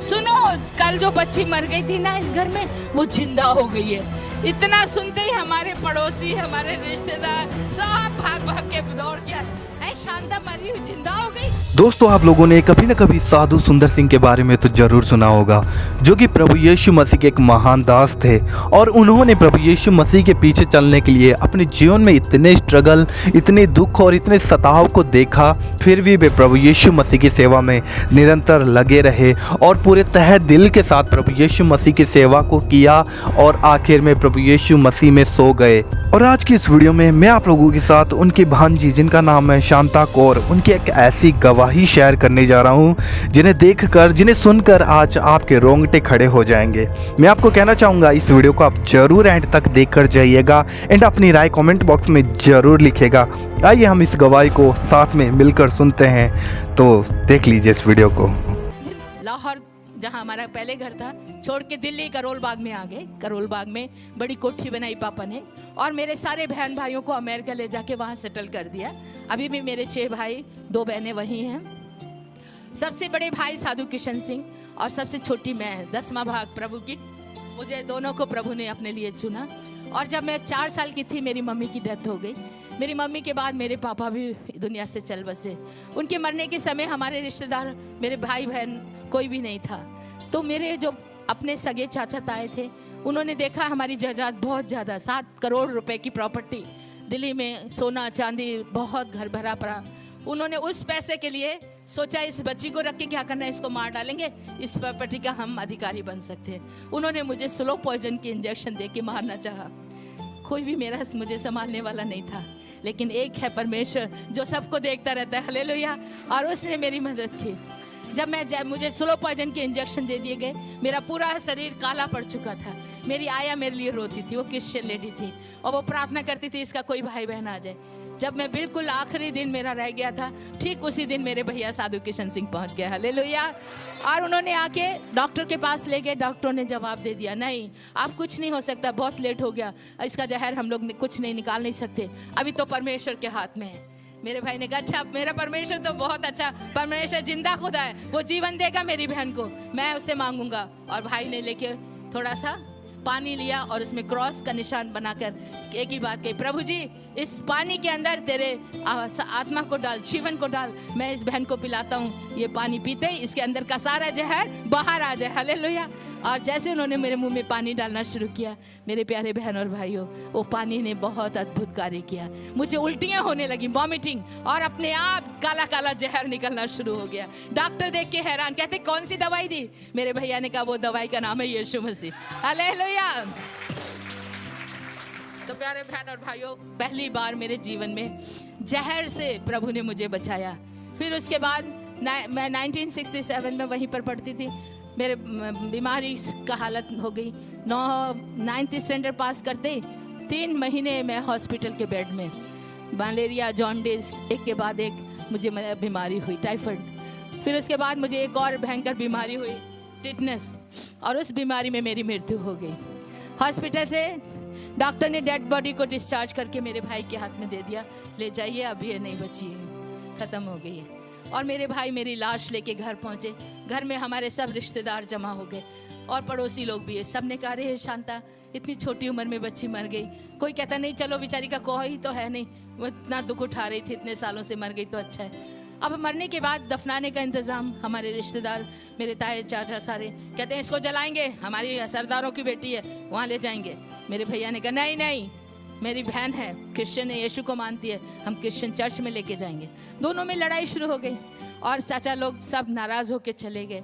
सुनो, कल जो बच्ची मर गई थी ना इस घर में, वो जिंदा हो गई है। इतना सुनते ही हमारे पड़ोसी, हमारे रिश्तेदार सब भाग भाग के दौड़ के आए, शांता मरी हुई जिंदा हो गई। दोस्तों, आप लोगों ने कभी न कभी साधु सुंदर सिंह के बारे में तो जरूर सुना होगा, जो कि प्रभु यीशु मसीह के एक महान दास थे। और उन्होंने प्रभु यीशु मसीह के पीछे चलने के लिए अपने जीवन में इतने स्ट्रगल, इतने दुख और इतने सताव को देखा, फिर भी वे प्रभु यीशु मसीह की सेवा में निरंतर लगे रहे और पूरे तहे दिल के साथ प्रभु यीशु मसीह की सेवा को किया और आखिर में प्रभु यीशु मसीह में सो गए। और आज की इस वीडियो में मैं आप लोगों के साथ उनकी भांजी, जिनका नाम है शांता कौर, उनकी एक ऐसी गवाही शेयर करने जा रहा हूं जिन्हें देखकर, जिन्हें सुनकर आज आपके रोंगटे खड़े हो जाएंगे। मैं आपको कहना चाहूँगा, इस वीडियो को आप जरूर एंड तक देख कर जाइएगा एंड अपनी राय कमेंट बॉक्स में जरूर लिखिएगा। आइए हम इस गवाही को साथ में मिलकर सुनते हैं, तो देख लीजिए इस वीडियो को। लाहौर, जहाँ हमारा पहले घर था, छोड़ के दिल्ली करोल बाग में आ गए। करोल बाग में बड़ी कोठी बनाई पापा ने, और मेरे सारे बहन भाइयों को अमेरिका ले जाके वहाँ सेटल कर दिया। अभी भी मेरे 6 भाई 2 बहनें वहीं हैं। सबसे बड़े भाई साधु किशन सिंह और सबसे छोटी मैं, 10वां भाग प्रभु की। मुझे दोनों को प्रभु ने अपने लिए चुना। और जब मैं 4 साल की थी, मेरी मम्मी की डेथ हो गई। मेरी मम्मी के बाद मेरे पापा भी दुनिया से चल बसे। उनके मरने के समय हमारे रिश्तेदार, मेरे भाई बहन कोई भी नहीं था। तो मेरे जो अपने सगे चाचा ताए थे, उन्होंने देखा हमारी जायदाद बहुत ज़्यादा, 7 करोड़ रुपए की प्रॉपर्टी दिल्ली में, सोना चांदी बहुत घर भरा पड़ा। उन्होंने उस पैसे के लिए सोचा, इस बच्ची को रख के क्या करना है, इसको मार डालेंगे, इस प्रॉपर्टी का हम अधिकारी बन सकते हैं। उन्होंने मुझे स्लो पॉइजन की इंजेक्शन दे के मारना चाहा। कोई भी मेरा मुझे संभालने वाला नहीं था, लेकिन एक है परमेश्वर जो सबको देखता रहता है, हालेलुया। और उसने मेरी मदद की। जब मुझे स्लो पॉइजन के इंजेक्शन दे दिए गए, मेरा पूरा शरीर काला पड़ चुका था। मेरी आया मेरे लिए रोती थी, वो क्रिश्चियन लेडी थी, और वो प्रार्थना करती थी इसका कोई भाई बहन आ जाए। जब मैं बिल्कुल आखिरी दिन मेरा रह गया था, ठीक उसी दिन मेरे भैया साधु किशन सिंह पहुंच गए, हालेलुया। और उन्होंने आके डॉक्टर के पास ले गए। डॉक्टरों ने जवाब दे दिया, नहीं आप कुछ नहीं हो सकता, बहुत लेट हो गया, इसका जहर हम लोग कुछ नहीं निकाल नहीं सकते, अभी तो परमेश्वर के हाथ में है। मेरे भाई ने कहा, अच्छा मेरा परमेश्वर तो बहुत अच्छा परमेश्वर, जिंदा खुदा है, वो जीवन देगा मेरी बहन को, मैं उससे मांगूंगा। और भाई ने लेके थोड़ा सा पानी लिया और उसमें क्रॉस का निशान बनाकर एक ही बात कही, प्रभु जी इस पानी के अंदर तेरे आत्मा को डाल, जीवन को डाल, मैं इस बहन को पिलाता हूँ, ये पानी पीते ही इसके अंदर का सारा जहर बाहर आ जाए, हालेलुया। और जैसे उन्होंने मेरे मुंह में पानी डालना शुरू किया, मेरे प्यारे बहन और भाइयों, वो पानी ने बहुत अद्भुत कार्य किया। मुझे उल्टियां होने लगी, वॉमिटिंग, और अपने आप काला काला जहर निकलना शुरू हो गया। डॉक्टर देख के हैरान, कहते कौन सी दवाई दी? मेरे भैया ने कहा, वो दवाई का नाम है यीशु मसीह, हालेलुया। तो प्यारे बहन और भाइयों, पहली बार मेरे जीवन में जहर से प्रभु ने मुझे बचाया। फिर उसके बाद मैं 1967 में वहीं पर पढ़ती थी। मेरे बीमारी का हालत हो गई। 9th स्टैंडर्ड पास करते 3 महीने मैं हॉस्पिटल के बेड में, मलेरिया, जॉन्डिस, एक के बाद एक मुझे बीमारी हुई, टाइफाइड। फिर उसके बाद मुझे एक और भयंकर बीमारी हुई, टिटनेस, और उस बीमारी में मेरी मृत्यु हो गई। हॉस्पिटल से डॉक्टर ने डेड बॉडी को डिस्चार्ज करके मेरे भाई के हाथ में दे दिया, ले जाइए, अब ये नहीं बची है, ख़त्म हो गई है। और मेरे भाई मेरी लाश लेके घर पहुंचे। घर में हमारे सब रिश्तेदार जमा हो गए और पड़ोसी लोग भी है। सब ने कहा, रे शांता, इतनी छोटी उम्र में बच्ची मर गई। कोई कहता नहीं, चलो बेचारी का कोई तो है नहीं, वो इतना दुख उठा रही थी, इतने सालों से मर गई तो अच्छा है। अब मरने के बाद दफनाने का इंतज़ाम, हमारे रिश्तेदार, मेरे ताए चाचा सारे कहते हैं इसको जलाएंगे, हमारी सरदारों की बेटी है, वहाँ ले जाएंगे। मेरे भैया ने कहा, नहीं नहीं, मेरी बहन है, क्रिश्चियन है, यीशु को मानती है, हम क्रिश्चियन चर्च में लेके जाएंगे। दोनों में लड़ाई शुरू हो गई और चाचा लोग सब नाराज़ होकर चले गए।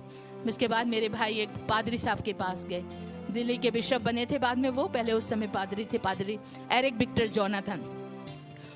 उसके बाद मेरे भाई एक पादरी साहब के पास गए, दिल्ली के बिशप बने थे बाद में वो, पहले उस समय पादरी थे, पादरी एरिक विक्टर जोनाथन।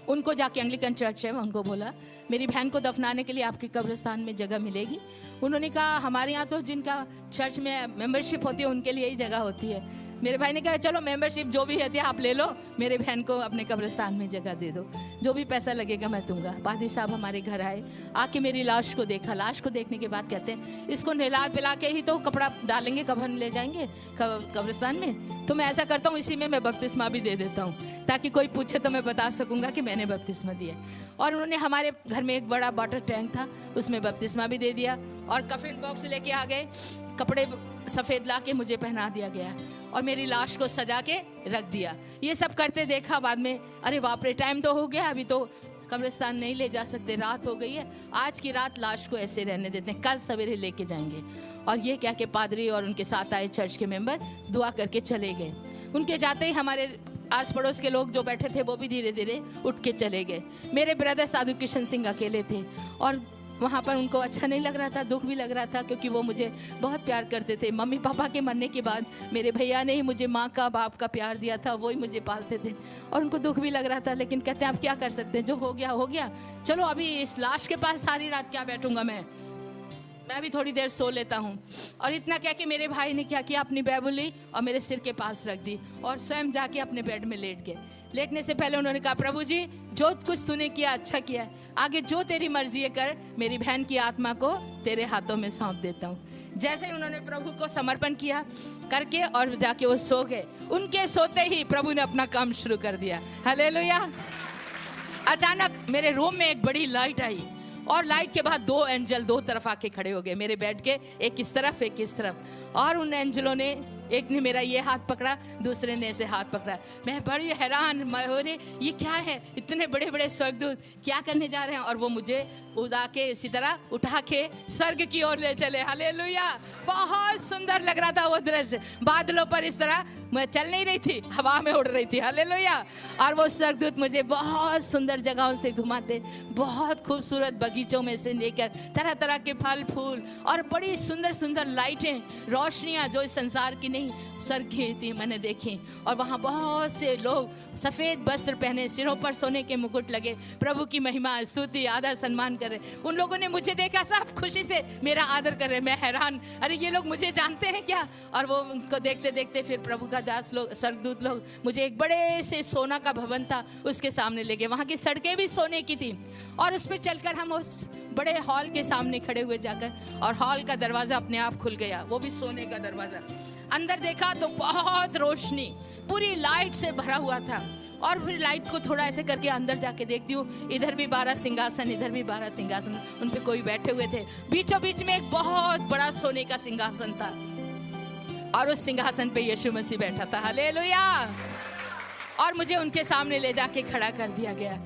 उनको जाके एंग्लिकन चर्च है, उनको बोला मेरी बहन को दफनाने के लिए आपके कब्रिस्तान में जगह मिलेगी? उन्होंने कहा, हमारे यहाँ तो जिनका चर्च में मेंबरशिप होती है उनके लिए ही जगह होती है। मेरे भाई ने कहा, चलो मेंबरशिप जो भी है आप ले लो, मेरे बहन को अपने कब्रिस्तान में जगह दे दो, जो भी पैसा लगेगा मैं दूंगा। पादरी साहब हमारे घर आए, आके मेरी लाश को देखा। लाश को देखने के बाद कहते हैं, इसको नहला पिला के ही तो कपड़ा डालेंगे, कफन ले जाएंगे कब्रिस्तान में, तो मैं ऐसा करता हूँ, इसी में मैं बपतिस्मा भी दे देता हूँ, ताकि कोई पूछे तो मैं बता सकूंगा कि मैंने बपतिस्मा दिया। और उन्होंने हमारे घर में एक बड़ा वाटर टैंक था, उसमें बपतिस्मा भी दे दिया और कफन बॉक्स लेके आ गए। कपड़े सफ़ेद ला के मुझे पहना दिया गया और मेरी लाश को सजा के रख दिया। ये सब करते देखा बाद में, अरे बाप रे, टाइम तो हो गया, अभी तो कब्रिस्तान नहीं ले जा सकते, रात हो गई है, आज की रात लाश को ऐसे रहने देते हैं, कल सवेरे लेके जाएंगे। और ये क्या कि पादरी और उनके साथ आए चर्च के मेंबर दुआ करके चले गए। उनके जाते ही हमारे आस पड़ोस के लोग जो बैठे थे वो भी धीरे धीरे उठ के चले गए। मेरे ब्रदर साधु किशन सिंह अकेले थे और वहाँ पर उनको अच्छा नहीं लग रहा था, दुख भी लग रहा था, क्योंकि वो मुझे बहुत प्यार करते थे। मम्मी पापा के मरने के बाद मेरे भैया ने ही मुझे माँ का बाप का प्यार दिया था, वो ही मुझे पालते थे और उनको दुख भी लग रहा था। लेकिन कहते हैं आप क्या कर सकते हैं, जो हो गया हो गया, चलो अभी इस लाश के पास सारी रात क्या बैठूंगा, मैं भी थोड़ी देर सो लेता हूँ। और इतना कह के मेरे भाई ने क्या किया, अपनी बाइबल ली और मेरे सिर के पास रख दी और स्वयं जाके अपने बेड में लेट गए। लेटने से पहले उन्होंने कहा, प्रभु जी जो कुछ तूने किया अच्छा किया है, आगे जो तेरी मर्जी है कर, मेरी बहन की आत्मा को तेरे हाथों में सौंप देता हूँ। जैसे ही उन्होंने प्रभु को समर्पण किया करके और जाके वो सो गए, उनके सोते ही प्रभु ने अपना काम शुरू कर दिया। हालेलुया। अचानक मेरे रूम में एक बड़ी लाइट आई और लाइट के बाद 2 एंजल 2 तरफ आके खड़े हो गए मेरे बेड के, एक इस तरफ एक इस तरफ। और उन एंजलों ने, एक ने मेरा ये हाथ पकड़ा, दूसरे ने ऐसे हाथ पकड़ा। मैं बड़ी हैरान, मैं हो रही ये क्या है, इतने बड़े बड़े स्वर्गदूत क्या करने जा रहे हैं। और वो मुझे उड़ा के इसी तरह उठा के स्वर्ग की ओर ले चले। हालेलुया। बहुत सुंदर लग रहा था वो दृश्य, बादलों पर इस तरह मैं चल नहीं रही थी, हवा में उड़ रही थी। हालेलुया। और वो स्वर्गदूत मुझे बहुत सुंदर जगहों से घुमाते, बहुत खूबसूरत बगीचों में से लेकर तरह तरह के फल फूल और बड़ी सुंदर सुंदर लाइटें, रोशनियां जो इस संसार की नहीं स्वर्ग की थी मैंने देखी। और वहाँ बहुत से लोग सफ़ेद वस्त्र पहने, सिरों पर सोने के मुकुट लगे, प्रभु की महिमा स्तुति आदर सम्मान कर रहे। उन लोगों ने मुझे देखा, सब खुशी से मेरा आदर कर रहे। मैं हैरान, अरे ये लोग मुझे जानते हैं क्या। और वो उनको देखते देखते फिर प्रभु का दास लोग, स्वर्गदूत लोग मुझे एक बड़े से सोना का भवन था उसके सामने ले गए। वहाँ की सड़कें भी सोने की थी और उस पर चलकर हम उस बड़े हॉल के सामने खड़े हुए जाकर, और हॉल का दरवाजा अपने आप खुल गया, वो भी सोने का दरवाजा। अंदर देखा तो बहुत रोशनी, पूरी लाइट से भरा हुआ था। और फिर लाइट को थोड़ा ऐसे करके अंदर जाके देखती हूँ, इधर भी 12 सिंहासन, इधर भी 12 सिंहासन, उन पे कोई बैठे हुए थे। बीचों बीच में एक बहुत बड़ा सोने का सिंहासन था और उस सिंहासन पे यीशु मसीह बैठा था। हालेलुया। और मुझे उनके सामने ले जाके खड़ा कर दिया गया।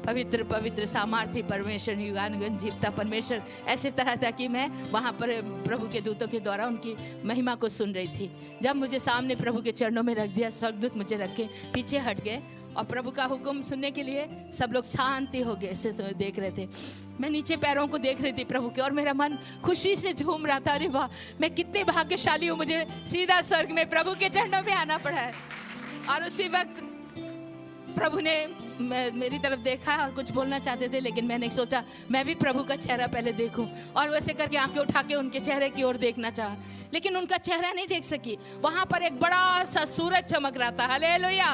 पवित्र पवित्र सामर्थी परमेश्वर, युगानुयुग जीवता परमेश्वर, ऐसे तरह था कि मैं वहाँ पर प्रभु के दूतों के द्वारा उनकी महिमा को सुन रही थी। जब मुझे सामने प्रभु के चरणों में रख दिया, स्वर्गदूत मुझे रख के पीछे हट गए और प्रभु का हुक्म सुनने के लिए सब लोग शांति हो गए, ऐसे देख रहे थे। मैं नीचे पैरों को देख रही थी प्रभु के, और मेरा मन खुशी से झूम रहा था। अरे वाह, मैं कितने भाग्यशाली हूँ, मुझे सीधा स्वर्ग में प्रभु के चरणों में आना पड़ा है। और उसी वक्त प्रभु ने मेरी तरफ देखा और कुछ बोलना चाहते थे, लेकिन मैंने सोचा मैं भी प्रभु का चेहरा पहले देखूं, और वैसे करके आंखें उठा के उनके चेहरे की ओर देखना चाहा, लेकिन उनका चेहरा नहीं देख सकी। वहां पर एक बड़ा सा सूरज चमक रहा था। हालेलुया।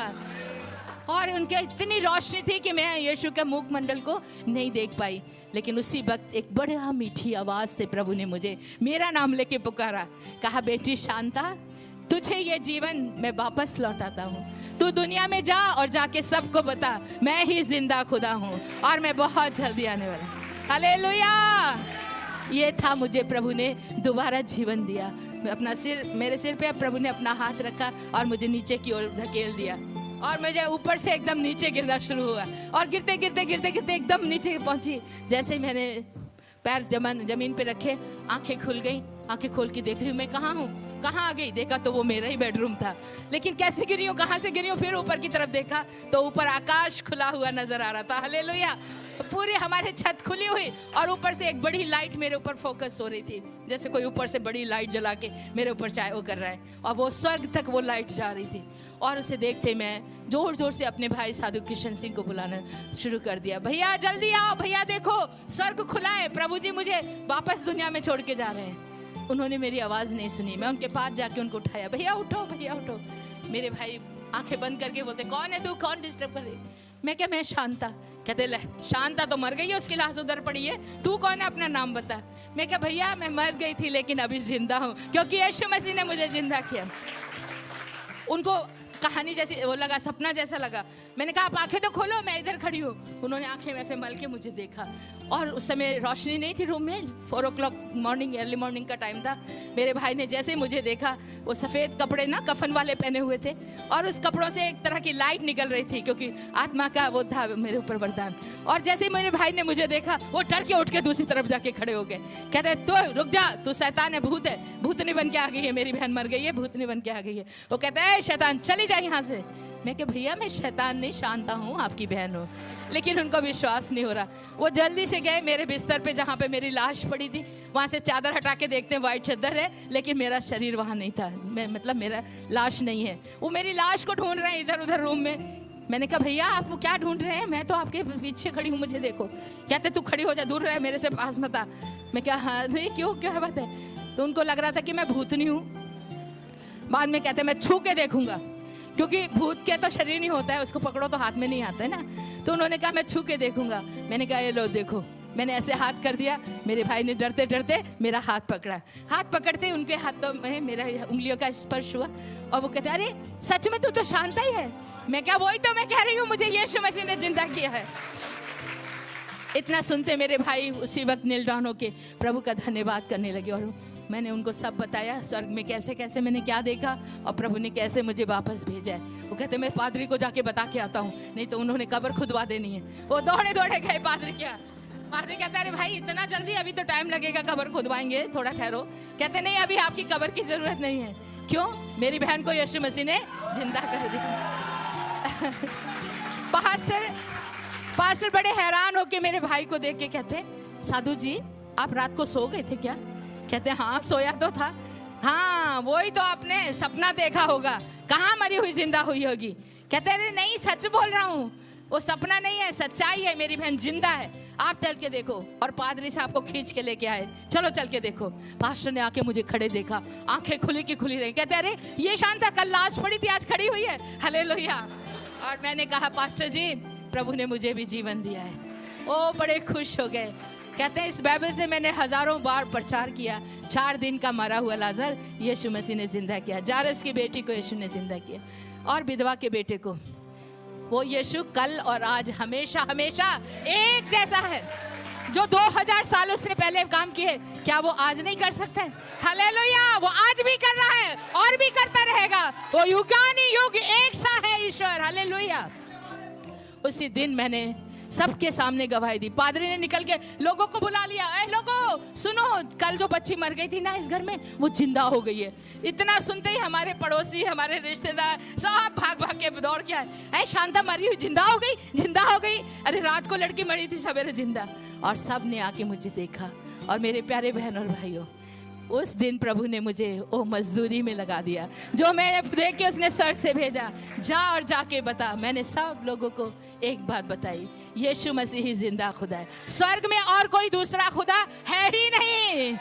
और उनके इतनी रोशनी थी कि मैं यीशु के मुखमंडल को नहीं देख पाई। लेकिन उसी वक्त एक बड़ा मीठी आवाज से प्रभु ने मुझे मेरा नाम लेके पुकारा, कहा, बेटी शांता, तुझे ये जीवन मैं वापस लौटाता हूँ। तू दुनिया में जा और जाके सबको बता, मैं ही जिंदा खुदा हूँ और मैं बहुत जल्दी आने वाला। हालेलुया। ये था, मुझे प्रभु ने दोबारा जीवन दिया। अपना सिर, मेरे सिर पे प्रभु ने अपना हाथ रखा और मुझे नीचे की ओर धकेल दिया, और मुझे ऊपर से एकदम नीचे गिरना शुरू हुआ, और गिरते गिरते गिरते गिरते एकदम नीचे पहुंची। जैसे ही मैंने पैर जमीन पे रखे, आंखें खुल गई। आंखें खोल के देख रही हूँ मैं कहाँ हूँ, कहाँ आ गई। देखा तो वो मेरा ही बेडरूम था, लेकिन कैसे गिरी हूँ, कहाँ से गिरी हूँ। फिर ऊपर की तरफ देखा तो ऊपर आकाश खुला हुआ नजर आ रहा था। हालेलुया। पूरी हमारी छत खुली हुई और ऊपर से एक बड़ी लाइट मेरे ऊपर फोकस हो रही थी, जैसे कोई ऊपर से बड़ी लाइट जला के मेरे ऊपर चाहे वो कर रहा है, और वो स्वर्ग तक वो लाइट जा रही थी। और उसे देखते मैं जोर जोर से अपने भाई साधु किशन सिंह को बुलाना शुरू कर दिया, भैया जल्दी आओ, भैया देखो स्वर्ग खुला है, प्रभु जी मुझे वापस दुनिया में छोड़ के जा रहे हैं। उन्होंने मेरी आवाज़ नहीं सुनी। मैं उनके पास जाके उनको उठाया, भैया उठो, भैया उठो। मेरे भाई आंखें बंद करके बोलते, कौन है तू, कौन डिस्टर्ब कर रही। मैं क्या, मैं शांता। कहते, ले शांता तो मर गई है, उसकी लाश उधर पड़ी है, तू कौन है, अपना नाम बता। मैं क्या, भैया मैं मर गई थी लेकिन अभी जिंदा हूँ, क्योंकि यीशु मसीह ने मुझे जिंदा किया। उनको कहानी जैसी वो लगा, सपना जैसा लगा। मैंने कहा आप आंखें तो खोलो, मैं इधर खड़ी हूँ। उन्होंने आंखें वैसे मल के मुझे देखा और उस समय रोशनी नहीं थी रूम में, 4 o'clock मॉर्निंग, अर्ली मॉर्निंग का टाइम था। मेरे भाई ने जैसे ही मुझे देखा, वो सफ़ेद कपड़े ना कफन वाले पहने हुए थे, और उस कपड़ों से एक तरह की लाइट निकल रही थी, क्योंकि आत्मा का वो था मेरे ऊपर वरदान। और जैसे ही मेरे भाई ने मुझे देखा, वो डर के उठ के दूसरी तरफ जाके खड़े हो गए। कहते तो रुक जा, तू शैतान है, भूत है, भूतनी बन के आ गई है, मेरी बहन मर गई है, भूतनी बन के आ गई है। वो कहता है शैतान चली जा यहाँ से। मैं कहा भैया मैं शैतान नहीं, शांता हूँ, आपकी बहन हूँ। लेकिन उनको विश्वास नहीं हो रहा। वो जल्दी से गए मेरे बिस्तर पे जहाँ पे मेरी लाश पड़ी थी, वहाँ से चादर हटा के देखते हैं वाइट चादर है, लेकिन मेरा शरीर वहाँ नहीं था, मतलब मेरा लाश नहीं है। वो मेरी लाश को ढूंढ रहे हैं इधर उधर रूम में। मैंने कहा भैया आप क्या ढूंढ रहे हैं, मैं तो आपके पीछे खड़ी हूँ, मुझे देखो। कहते तू खड़ी हो जा, दूर रहे मेरे से, पास मत आ। मैं क्या हाँ नहीं, क्यों क्या बात है? तो उनको लग रहा था कि मैं भूतनी हूँ। बाद में कहते मैं छू के देखूंगा, क्योंकि भूत के तो शरीर नहीं होता है, उसको पकड़ो तो हाथ में नहीं आता है ना। तो उन्होंने कहा मैं छू के देखूंगा। मैंने कहा ये लो देखो। मैंने ऐसे हाथ कर दिया, मेरे भाई ने डरते डरते मेरा हाथ पकड़ा। हाथ पकड़ते उनके हाथों में मेरा उंगलियों का स्पर्श हुआ, और वो कहते अरे सच में तू तो शांता ही है। मैं क्या, वही तो मैं कह रही हूँ, मुझे यीशु मसीह ने जिंदा किया है। इतना सुनते मेरे भाई उसी वक्त नील डाउन होके प्रभु का धन्यवाद करने लगे, और मैंने उनको सब बताया स्वर्ग में कैसे कैसे मैंने क्या देखा, और प्रभु ने कैसे मुझे वापस भेजा है। वो कहते मैं पादरी को जाके बता के आता हूँ, नहीं तो उन्होंने कब्र खुदवा देनी है। वो दौड़े दौड़े गए पादरी क्या। पादरी कहता अरे भाई इतना जल्दी, अभी तो टाइम लगेगा, कब्र खुदवाएंगे, थोड़ा ठहरो। कहते नहीं अभी आपकी कब्र की जरूरत नहीं है। क्यों? मेरी बहन को यीशु मसीह ने जिंदा कर दिया। पास्टर बड़े हैरान होके मेरे भाई को देख के कहते साधु जी आप रात को सो गए थे क्या? कहते हाँ सोया तो था। हाँ वही तो आपने सपना देखा होगा, कहाँ मरी हुई जिंदा हुई होगी। कहते अरे नहीं सच बोल रहा हूँ, वो सपना नहीं है, सच्चाई है, मेरी बहन जिंदा है, आप चल के देखो। और पादरी साहब को खींच के लेके आए, चलो चल के देखो। पास्टर ने आके मुझे खड़े देखा, आंखें खुली की खुली रही। कहते अरे ये शांता कल लाश पड़ी थी, आज खड़ी हुई है, हालेलुया। और मैंने कहा पास्टर जी प्रभु ने मुझे भी जीवन दिया है। ओ बड़े खुश हो गए। कहते हैं इस बाइबल से मैंने हजारों बार प्रचार किया, 4 दिन का मरा हुआ लाजर यीशु मसीह ने जिंदा किया, जारस की बेटी को यीशु ने जिंदा किया, और विधवा के बेटे को। वो यीशु कल और आज हमेशा हमेशा एक जैसा है। जो 2000 साल उसने पहले काम किए, क्या वो आज नहीं कर सकता है? हालेलुया, वो आज भी कर रहा है और भी करता रहेगा। वो युगानी युग एक सा है ईश्वर, हालेलुया। उसी दिन मैंने सबके सामने गवाही दी। पादरी ने निकल के लोगों को बुला लिया, ए लोगों सुनो, कल जो बच्ची मर गई थी ना इस घर में, वो जिंदा हो गई है। इतना सुनते ही हमारे पड़ोसी, हमारे रिश्तेदार सब भाग भाग के दौड़ के आए, शांता मरी हुई जिंदा हो गई, जिंदा हो गई। अरे रात को लड़की मरी थी, सवेरे जिंदा। और सब ने आके मुझे देखा। और मेरे प्यारे बहन और भाइयों, उस दिन प्रभु ने मुझे वो मजदूरी में लगा दिया जो मैं देख के उसने स्वर्ग से भेजा। जा और जाके बता। मैंने सब लोगों को एक बात बताई, यीशु मसीह ही जिंदा खुदा है, स्वर्ग में और कोई दूसरा खुदा है ही नहीं,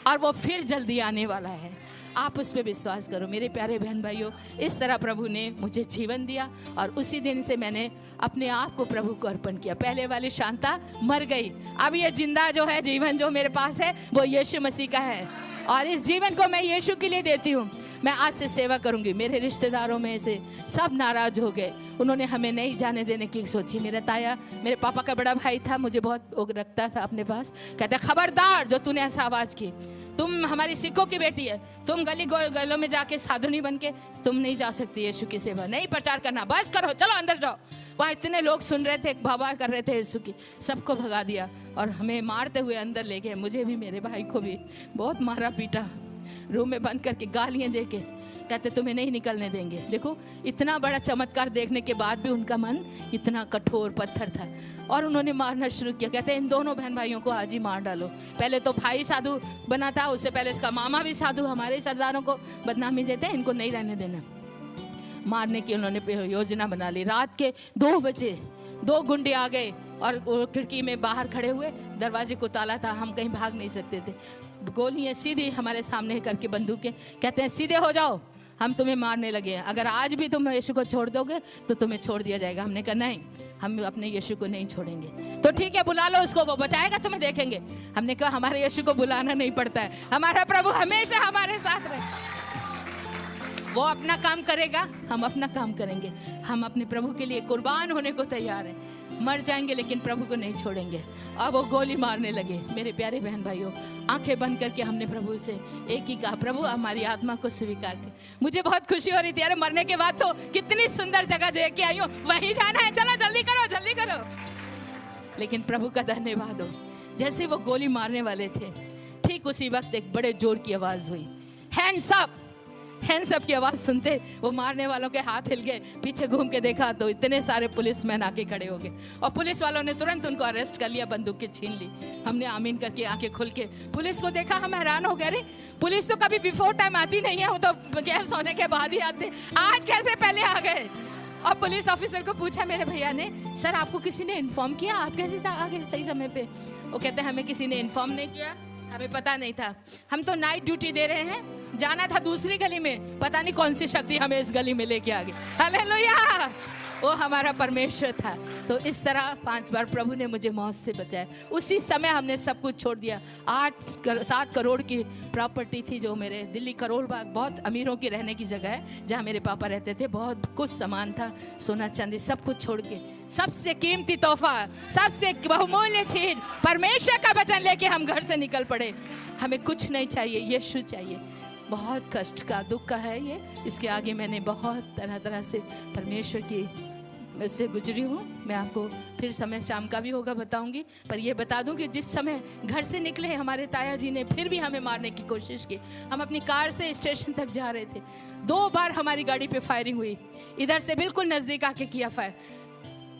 और वो फिर जल्दी आने वाला है। आप उस पर विश्वास करो मेरे प्यारे बहन भाइयों। इस तरह प्रभु ने मुझे जीवन दिया, और उसी दिन से मैंने अपने आप को प्रभु को अर्पण किया। पहले वाली शांता मर गई, अब ये जिंदा जो है जीवन जो मेरे पास है वो यीशु मसीह का है, और इस जीवन को मैं यीशु के लिए देती हूँ। मैं आज से सेवा करूंगी। मेरे रिश्तेदारों में से सब नाराज हो गए, उन्होंने हमें नहीं जाने देने की सोची। मेरा ताया, मेरे पापा का बड़ा भाई था, मुझे बहुत रखता था अपने पास। कहता खबरदार जो तूने ऐसा आवाज की, तुम हमारी सिखों की बेटी है, तुम गली गलों में जाके साधुनी बन के तुम नहीं जा सकती यीशु की सेवा, नहीं प्रचार करना, बस करो, चलो अंदर जाओ। वहाँ इतने लोग सुन रहे थे, बाबा कर रहे थे यीशु की, सबको भगा दिया और हमें मारते हुए अंदर ले गए। मुझे भी मेरे भाई को भी बहुत मारा पीटा, रूम में बंद करके गालियाँ दे के कहते तुम्हें नहीं निकलने देंगे। देखो इतना बड़ा चमत्कार देखने के बाद भी उनका मन इतना कठोर पत्थर था, और उन्होंने मारना शुरू किया। कहते इन दोनों बहन भाइयों को आज ही मार डालो। पहले तो भाई साधु बना था, उससे पहले इसका मामा भी साधु, हमारे सरदारों को बदनामी देते हैं, इनको नहीं रहने देना। मारने की उन्होंने योजना बना ली। रात के 2 बजे 2 गुंडे आ गए और खिड़की में बाहर खड़े हुए, दरवाजे को ताला था, हम कहीं भाग नहीं सकते थे। गोलियां सीधी हमारे सामने करके बंदूकें, कहते हैं सीधे हो जाओ, हम तुम्हें मारने लगे हैं, अगर आज भी तुम यीशु को छोड़ दोगे तो तुम्हें छोड़ दिया जाएगा। हमने कहा नहीं, हम अपने यीशु को नहीं छोड़ेंगे। तो ठीक है बुला लो उसको, वो बचाएगा, तुम्हें देखेंगे। हमने कहा हमारे यीशु को बुलाना नहीं पड़ता है, हमारा प्रभु हमेशा हमारे साथ रहे। वो अपना काम करेगा, हम अपना काम करेंगे। हम अपने प्रभु के लिए कुर्बान होने को तैयार हैं। मर जाएंगे लेकिन प्रभु को नहीं छोड़ेंगे। अब वो गोली मारने लगे। मेरे प्यारे बहन भाइयों, आंखें बंद करके हमने प्रभु से एक ही कहा, प्रभु हमारी आत्मा को स्वीकार कर। मुझे बहुत खुशी हो रही थी, अरे मरने के बाद तो कितनी सुंदर जगह देख के आई हूँ, वहीं जाना है, चलो जल्दी करो जल्दी करो। लेकिन प्रभु का धन्यवाद हो, जैसे वो गोली मारने वाले थे, ठीक उसी वक्त एक बड़े जोर की आवाज हुई, हैंड्स अप। हैंड्स अप की आवाज सुनते वो मारने वालों के हाथ हिल गए। पीछे घूम के देखा तो इतने सारे पुलिसमैन आके खड़े हो गए और पुलिस वालों ने तुरंत उनको अरेस्ट कर लिया, बंदूकें छीन ली। हमने आमीन करके आंखें खुल के पुलिस को देखा, हम हैरान हो गए, अरे पुलिस तो कभी बिफोर टाइम आती नहीं है, वो तो गैस होने के बाद ही आते, आज कैसे पहले आ गए। और पुलिस ऑफिसर को पूछा मेरे भैया ने, सर आपको किसी ने इन्फॉर्म किया, आप कैसे आ गए सही समय पे? वो कहते हैं हमें किसी ने इन्फॉर्म नहीं किया, हमें पता नहीं था, हम तो नाइट ड्यूटी दे रहे हैं, जाना था दूसरी गली में, पता नहीं कौन सी शक्ति हमें इस गली में लेके आ गई। हालेलुया, वो हमारा परमेश्वर था। तो इस तरह 5 बार प्रभु ने मुझे मौत से बचाया। उसी समय हमने सब कुछ छोड़ दिया। 7 करोड़ की प्रॉपर्टी थी जो मेरे दिल्ली करोल बाग, बहुत अमीरों की रहने की जगह है जहाँ मेरे पापा रहते थे, बहुत कुछ सामान था, सोना चांदी, सब कुछ छोड़ के सबसे कीमती तोहफा, सबसे बहुमूल्य चीज परमेश्वर का वचन लेके हम घर से निकल पड़े। हमें कुछ नहीं चाहिए, यीशु चाहिए। बहुत कष्ट का, दुख का है ये। इसके आगे मैंने बहुत तरह तरह से परमेश्वर की से गुजरी हूँ। मैं आपको फिर समय शाम का भी होगा बताऊंगी, पर ये बता दूं कि जिस समय घर से निकले हमारे ताया जी ने फिर भी हमें मारने की कोशिश की। हम अपनी कार से स्टेशन तक जा रहे थे, 2 बार हमारी गाड़ी पे फायरिंग हुई, इधर से बिल्कुल नजदीक आके किया फायर।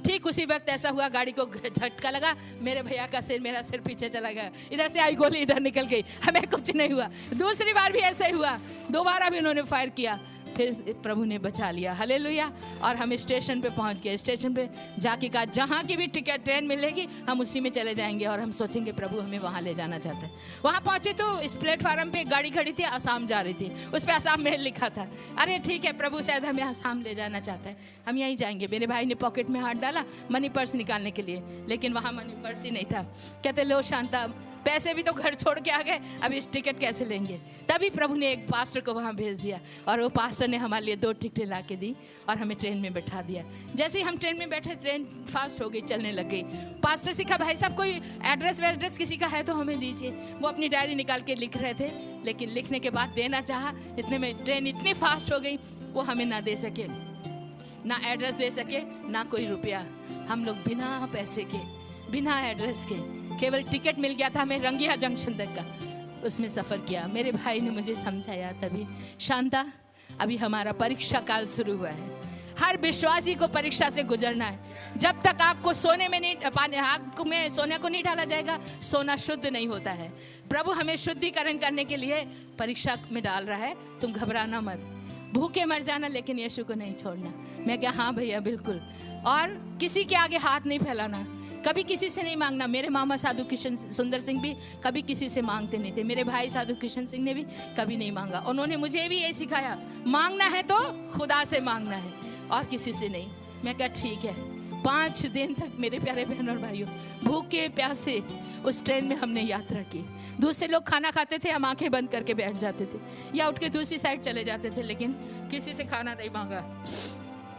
ठीक उसी वक्त ऐसा हुआ, गाड़ी को झटका लगा, मेरे भैया का सिर, मेरा सिर पीछे चला गया, इधर से आई गोली इधर निकल गई, हमें कुछ नहीं हुआ। दूसरी बार भी ऐसा ही हुआ, 2 बार भी उन्होंने फायर किया, फिर प्रभु ने बचा लिया। हालेलुया। और हम स्टेशन पे पहुंच गए। स्टेशन पे जाके कहा जहाँ की भी टिकट ट्रेन मिलेगी हम उसी में चले जाएंगे और हम सोचेंगे प्रभु हमें वहाँ ले जाना चाहता है। वहाँ पहुंचे तो इस प्लेटफार्म पे गाड़ी खड़ी थी, आसाम जा रही थी, उस पर आसाम मेल लिखा था। अरे ठीक है, प्रभु शायद हमें आसाम ले जाना चाहता है, हम यहीं जाएंगे। मेरे भाई ने पॉकेट में हाथ डाला मनी पर्स निकालने के लिए, लेकिन वहाँ मनी पर्स ही नहीं था। कहते लो शांता, पैसे भी तो घर छोड़ के आ गए, अब इस टिकट कैसे लेंगे? तभी प्रभु ने एक पास्टर को वहाँ भेज दिया और वो पास्टर ने हमारे लिए 2 टिकटें ला के दी और हमें ट्रेन में बैठा दिया। जैसे ही हम ट्रेन में बैठे, ट्रेन फास्ट हो गई, चलने लग गई। पास्टर से कहा भाई साहब कोई एड्रेस किसी का है तो हमें दीजिए। वो अपनी डायरी निकाल के लिख रहे थे, लेकिन लिखने के बाद देना चाहा, इतने में ट्रेन इतनी फास्ट हो गई वो हमें ना दे सके, ना एड्रेस दे सके, ना कोई रुपया। हम लोग बिना पैसे के, बिना एड्रेस के, केवल टिकट मिल गया था हमें रंगिया जंक्शन तक का, उसमें सफ़र किया। मेरे भाई ने मुझे समझाया तभी, शांता अभी हमारा परीक्षा काल शुरू हुआ है, हर विश्वासी को परीक्षा से गुजरना है। जब तक आग को सोने में नहीं, आग में सोने को नहीं डाला जाएगा, सोना शुद्ध नहीं होता है। प्रभु हमें शुद्धिकरण करने के लिए परीक्षा में डाल रहा है, तुम घबराना मत, भूखे मर जाना लेकिन यीशु को नहीं छोड़ना। मैं क्या, हाँ भैया बिल्कुल। और किसी के आगे हाथ नहीं फैलाना, कभी किसी से नहीं मांगना। मेरे मामा साधु किशन सुंदर सिंह भी कभी किसी से मांगते नहीं थे, मेरे भाई साधु किशन सिंह ने भी कभी नहीं मांगा। उन्होंने मुझे भी यही सिखाया, मांगना है तो खुदा से मांगना है और किसी से नहीं। मैं क्या, ठीक है। 5 दिन तक मेरे प्यारे बहन और भाइयों भूखे प्यासे उस ट्रेन में हमने यात्रा की। दूसरे लोग खाना खाते थे, हम आंखें बंद करके बैठ जाते थे या उठ के दूसरी साइड चले जाते थे, लेकिन किसी से खाना नहीं मांगा।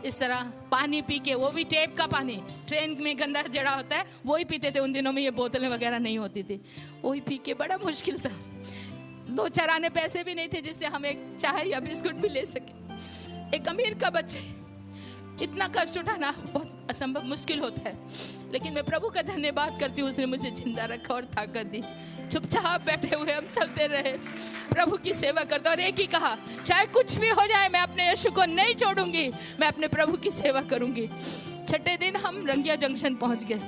इस तरह पानी पी के, वो भी टेप का पानी, ट्रेन में गंदा जड़ा होता है वो ही पीते थे। उन दिनों में ये बोतलें वगैरह नहीं होती थी, वही पी के बड़ा मुश्किल था। 2-4 आने पैसे भी नहीं थे जिससे हम एक चाय या बिस्कुट भी ले सके। एक अमीर का बच्चे, इतना कष्ट उठाना बहुत असंभव मुश्किल होता है, लेकिन मैं प्रभु का धन्यवाद करती हूँ, उसने मुझे जिंदा रखा और ताकत दी। चुपचाप बैठे हुए हम चलते रहे, प्रभु की सेवा करते, और एक ही कहा, चाहे कुछ भी हो जाए मैं अपने यीशु को नहीं छोड़ूंगी, मैं अपने प्रभु की सेवा करूंगी। 6ठे दिन हम रंगिया जंक्शन पहुंच गए।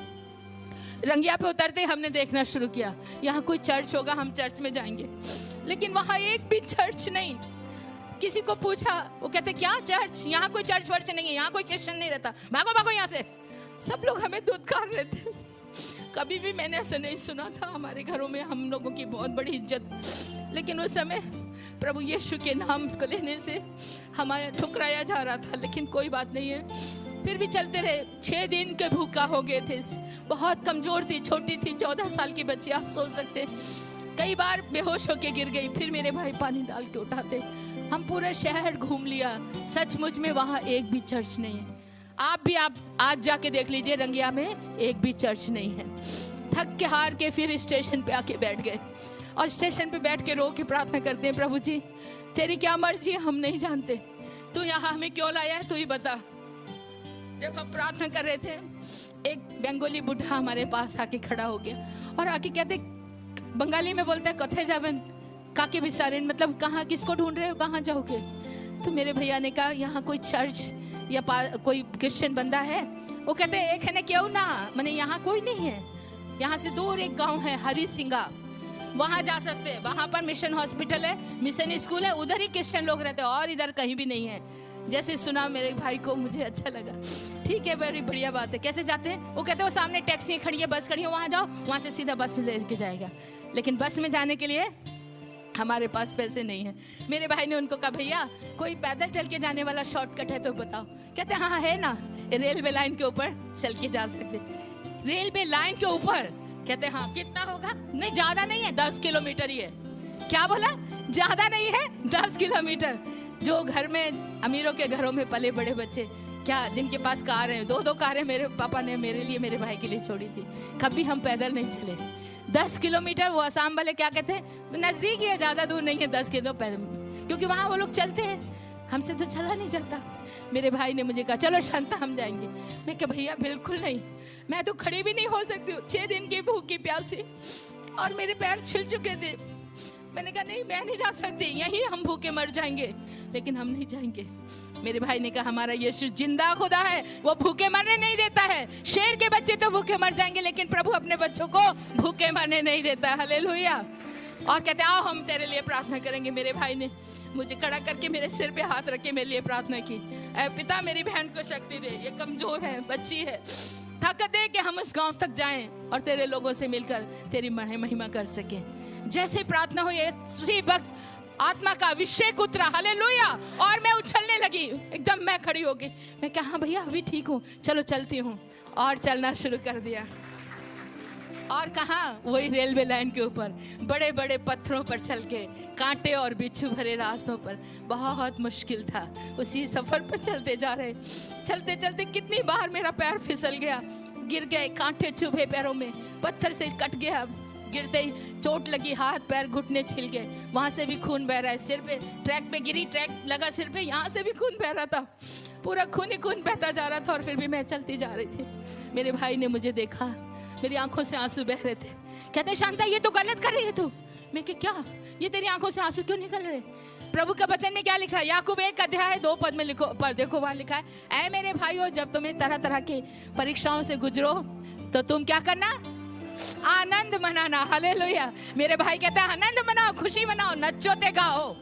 रंगिया पे उतरते हमने देखना शुरू किया, यहाँ कोई चर्च होगा, हम चर्च में जाएंगे, लेकिन वहाँ एक भी चर्च नहीं। किसी को पूछा, वो कहते क्या चर्च, यहाँ कोई चर्च वर्च नहीं है, यहाँ कोई क्रिश्चियन नहीं रहता, भागो भागो यहाँ से। सब लोग हमें दुत्कार रहे थे। कभी भी मैंने ऐसा नहीं सुना था, हमारे घरों में हम लोगों की बहुत बड़ी इज्जत, लेकिन उस समय प्रभु यीशु के नाम को लेने से हमारा ठुकराया जा रहा था, लेकिन कोई बात नहीं है, फिर भी चलते रहे। 6 दिन के भूखा हो गए थे, बहुत कमजोर थी, छोटी थी, 14 साल की बच्ची, आप सोच सकते। कई बार बेहोश होके गिर गई, फिर मेरे भाई पानी डाल के उठाते, हम पूरा शहर घूम लिया, सचमुच में वहाँ एक भी चर्च नहीं है। आप आज जाके देख लीजिए, रंगिया में एक भी चर्च नहीं है। थक के हार के फिर स्टेशन पे आके बैठ गए और स्टेशन पे बैठ के रो के प्रार्थना करते हैं, प्रभु जी तेरी क्या मर्जी है, हम नहीं जानते, तू यहाँ हमें क्यों लाया है, तू ही बता। जब हम प्रार्थना कर रहे थे, एक बंगाली बुढ़ा हमारे पास आके खड़ा हो गया और आके कहते, बंगाली में बोलता है कथे जावन काके बिसारेन, मतलब कहाँ, किसको ढूंढ रहे हो, कहाँ जाओगे। तो मेरे भैया ने कहा यहाँ कोई चर्च या कोई क्रिश्चियन बंदा है। वो कहते एक है ना, क्यों ना, मैंने यहाँ कोई नहीं है, यहाँ से दूर एक गांव है हरी सिंगा, वहां जा सकते हैं, वहां पर मिशन हॉस्पिटल है, मिशन स्कूल है, उधर ही क्रिश्चियन लोग रहते हैं और इधर कहीं भी नहीं है। जैसे सुना मेरे भाई को, मुझे अच्छा लगा, ठीक है बड़ी बढ़िया बात है। कैसे जाते हैं? वो कहते हैं वो सामने टैक्सी खड़ी है, बस खड़ी है, वहां जाओ, वहां से सीधा बस लेके जाएगा। लेकिन बस में जाने के लिए हमारे पास पैसे नहीं है। मेरे भाई ने उनको कहा भैया कोई पैदल चल के जाने वाला शॉर्टकट है तो बताओ। कहते हाँ है ना, रेलवे लाइन के ऊपर चल के जा सकते। रेलवे लाइन के ऊपर? कहते हाँ। कितना होगा? नहीं ज्यादा नहीं है, 10 किलोमीटर ही है। क्या बोला? ज्यादा नहीं है, 10 किलोमीटर। जो घर में अमीरों के घरों में पले बड़े बच्चे, क्या जिनके पास कार है, 2-2 कारें मेरे पापा ने मेरे लिए, मेरे भाई के लिए छोड़ी थी, कभी हम पैदल नहीं चले। 10 किलोमीटर। वो असम वाले क्या कहते हैं, नजदीक ही है, ज्यादा दूर नहीं है, 10 किलोमीटर, क्योंकि वहां वो लोग चलते हैं, हमसे तो चला नहीं जाता। मेरे भाई ने मुझे कहा चलो शांता हम जाएंगे। मैं कहा भैया बिल्कुल नहीं, मैं तो खड़ी भी नहीं हो सकती हूँ, 6 दिन की भूखी प्यासी और मेरे पैर छिल चुके थे। मैंने कहा नहीं मैं नहीं जा सकती, यहीं हम भूखे मर जाएंगे। लेकिन हम नहीं जाएंगे। मेरे भाई ने कहा हमारा यीशु जिंदा खुदा है, वो भूखे मरने नहीं देता है। शेर के बच्चे तो भूखे मर जाएंगे, लेकिन प्रभु अपने बच्चों को भूखे मरने नहीं देता। हालेलुया। और कहते आओ हम तेरे लिए प्रार्थना करेंगे। मेरे भाई ने मुझे खड़ा करके मेरे सिर पे हाथ रख के मेरे लिए प्रार्थना की। ऐ पिता मेरी बहन को शक्ति दे, ये कमजोर है, बच्ची है, ताकत दे कि हम उस गांव तक जाएं और तेरे लोगों से मिलकर तेरी महिमा कर सकें। जैसे प्रार्थना हुई उसी वक्त आत्मा का अभिषेक उतरा। हालेलुया। और मैं उछलने लगी, एकदम मैं खड़ी हो गई। मैं कहा हाँ भैया अभी ठीक हूँ, चलो चलती हूँ। और चलना शुरू कर दिया। और कहाँ, वही रेलवे लाइन के ऊपर बड़े बड़े पत्थरों पर चल के, कांटे और बिच्छू भरे रास्तों पर, बहुत मुश्किल था। उसी सफर पर चलते जा रहे, चलते चलते कितनी बार मेरा पैर फिसल गया, गिर गए, कांटे चुभे पैरों में, पत्थर से कट गया, गिरते ही चोट लगी, हाथ पैर घुटने छिल गए, वहां से भी खून बह रहा है, सिर पे ट्रैक पे गिरी, ट्रैक लगा सिर पे, यहाँ से भी खून बह रहा था, पूरा खून ही खून बहता जा रहा था। और फिर भी मैं चलती जा रही थी। मेरे भाई ने मुझे देखा, मेरी आंखों से आंसू बह रहे थे। कहते शांता ये तो गलत कर रही है तू। मैं क्या, ये तेरी आंखों से आंसू क्यों निकल रहे? प्रभु का वचन में क्या लिखा है? याकूब 1:2 में लिखो, पर देखो वहां लिखा है, ऐ मेरे भाइयों जब तुम्हें तरह तरह की परीक्षाओं से गुजरो तो तुम क्या करना? आनंद मनाना। हालेलुया। मेरे भाई कहते हैं आनंद मनाओ, खुशी मनाओ, नचो ते गाओ।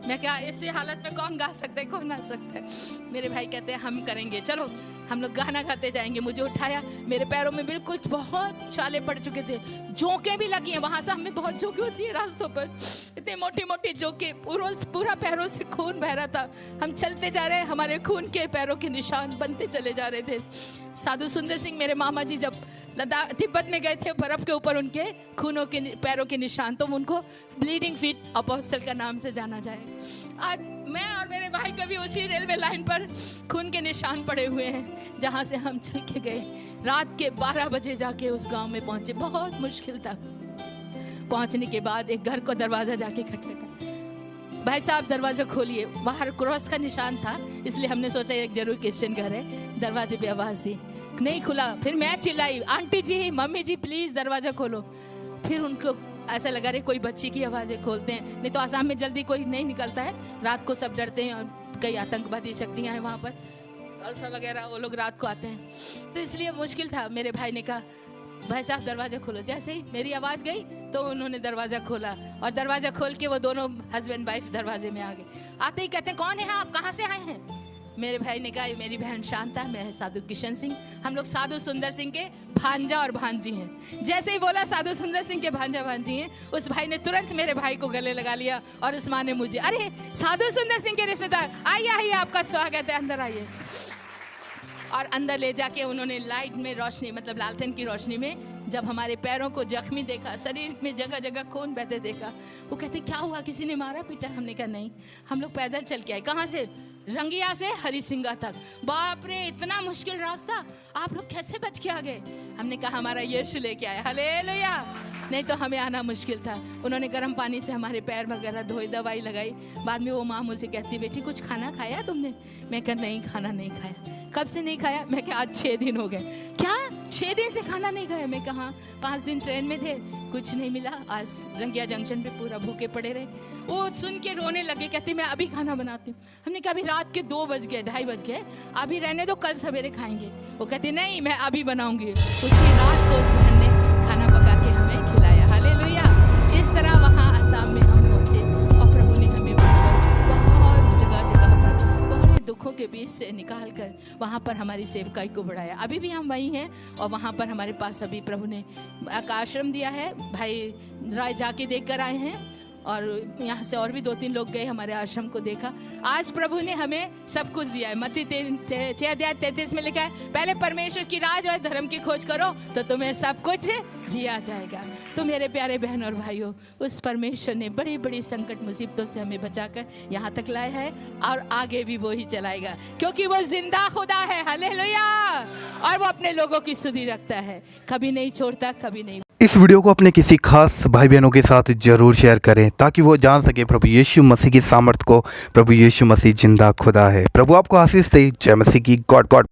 मैं क्या, इसी हालत में कौन गा सकता है, कौन ना सकता है? मेरे भाई कहते हैं हम करेंगे, चलो हम लोग गाना गाते जाएंगे। मुझे उठाया, मेरे पैरों में बिल्कुल बहुत छाले पड़ चुके थे, जोंकें भी लगी हैं। वहां से हमें बहुत जोंकें होती है रास्तों पर, इतनी मोटी मोटी जोंकें, पूरा पैरों से खून बह रहा था। हम चलते जा रहे, हमारे खून के पैरों के निशान बनते चले जा रहे थे। साधु सुंदर सिंह मेरे मामा जी जब लद्दाख तिब्बत में गए थे, बर्फ के ऊपर उनके खूनों के पैरों के निशान, तो उनको ब्लीडिंग फीट अपोस्टल का नाम से जाना जाए। आज मैं और मेरे भाई का भी उसी रेलवे लाइन पर खून के निशान पड़े हुए हैं, जहां से हम चल के गए। रात के 12 बजे जाके उस गांव में पहुंचे, बहुत मुश्किल था। पहुंचने के बाद एक घर को दरवाजा जाके खटखटा, भाई साहब दरवाजा खोलिए। बाहर क्रॉस का निशान था, इसलिए हमने सोचा एक जरूर क्रिश्चियन घर है। दरवाजे पे आवाज दी, नहीं खुला। फिर मैं चिल्लाई, आंटी जी, मम्मी जी, प्लीज दरवाजा खोलो। फिर उनको ऐसा लगा रहे कोई बच्ची की आवाजें खोलते हैं, नहीं तो आसाम में जल्दी कोई नहीं निकलता है, रात को सब डरते हैं और कई आतंकवादी शक्तियां हैं वहां पर, अल्फा वगैरह, वो लोग रात को आते हैं, तो इसलिए मुश्किल था। मेरे भाई ने कहा भाई साहब दरवाजा खोलो। जैसे ही मेरी आवाज गई तो उन्होंने दरवाजा खोला, और दरवाजा खोल के वो दोनों हस्बैंड वाइफ दरवाजे में आ गए। आते ही कहते कौन है आप, कहाँ से आए हैं? मेरे भाई ने कहा मेरी बहन शांता, मैं साधु किशन सिंह, हम लोग साधु सुंदर सिंह के भांजा और भांजी हैं। जैसे ही बोला साधु सुंदर सिंह के भांजा भांजी हैं, उस भाई ने तुरंत मेरे भाई को गले लगा लिया, और उस माँ ने मुझे, अरे साधु सुंदर सिंह के रिश्तेदार, आइए आइए आपका स्वागत है, अंदर आइए। और अंदर ले जाके उन्होंने लाइट में रोशनी, मतलब लालटेन की रोशनी में जब हमारे पैरों को जख्मी देखा, शरीर में जगह जगह खून बहते देखा, वो कहते क्या हुआ, किसी ने मारा पीटा? हमने कहा नहीं, हम लोग पैदल चल के आए। कहाँ से? रंगिया से हरिसिंगा तक। बाप रे, इतना मुश्किल रास्ता, आप लोग कैसे बच के आ गए? हमने कहा हमारा यीशु लेके आया, हालेलुया। नहीं तो हमें आना मुश्किल था। उन्होंने गर्म पानी से हमारे पैर वगैरह धोए, दवाई लगाई। बाद में वो माँ मुझे कहती, बेटी कुछ खाना खाया तुमने? मैं कहा नहीं, खाना नहीं खाया। कब से नहीं खाया? मैं कहा आज 6 दिन हो गए। क्या 6 दिन से खाना नहीं खाया? मैं कहा 5 दिन ट्रेन में थे, कुछ नहीं मिला। आज रंगिया जंक्शन पे पूरा भूखे पड़े रहे। वो सुन के रोने लगे, कहती मैं अभी खाना बनाती हूँ। हमने कहा अभी रात के 2 बज गए, 2:30 बज गए, अभी रहने दो, कल सवेरे खाएंगे। वो कहती नहीं, मैं अभी बनाऊंगी। उसी रात को उस बहन ने खाना पका के हमें खिलाया, हालेलुया। इस तरह वहाँ आसाम में हम पहुँचे और प्रभु ने हमें बहुत जगह जगह पर बहुत दुखों के बीच से निकाल कर वहाँ पर हमारी सेवकाई को बढ़ाया। अभी भी हम वहीं हैं और वहाँ पर हमारे पास अभी प्रभु ने एक आश्रम दिया है। भाई राय जाके देख कर आए हैं और यहाँ से और भी 2-3 लोग गए, हमारे आश्रम को देखा। आज प्रभु ने हमें सब कुछ दिया है। मत्ती 6:33 में लिखा है, पहले परमेश्वर की राज और धर्म की खोज करो तो तुम्हें सब कुछ दिया जाएगा। तो मेरे प्यारे बहन और भाइयों, उस परमेश्वर ने बड़ी बड़ी संकट मुसीबतों से हमें बचाकर यहाँ तक लाया है और आगे भी वो ही चलाएगा, क्योंकि वो जिंदा खुदा है, हालेलुया। और वो अपने लोगों की सुधि रखता है, कभी नहीं छोड़ता, कभी नहीं। इस वीडियो को अपने किसी खास भाई बहनों के साथ जरूर शेयर करें ताकि वो जान सके प्रभु यीशु मसीह की सामर्थ को। प्रभु यीशु मसीह जिंदा खुदा है। प्रभु आपको आशीष दे। जय मसीह की। God God.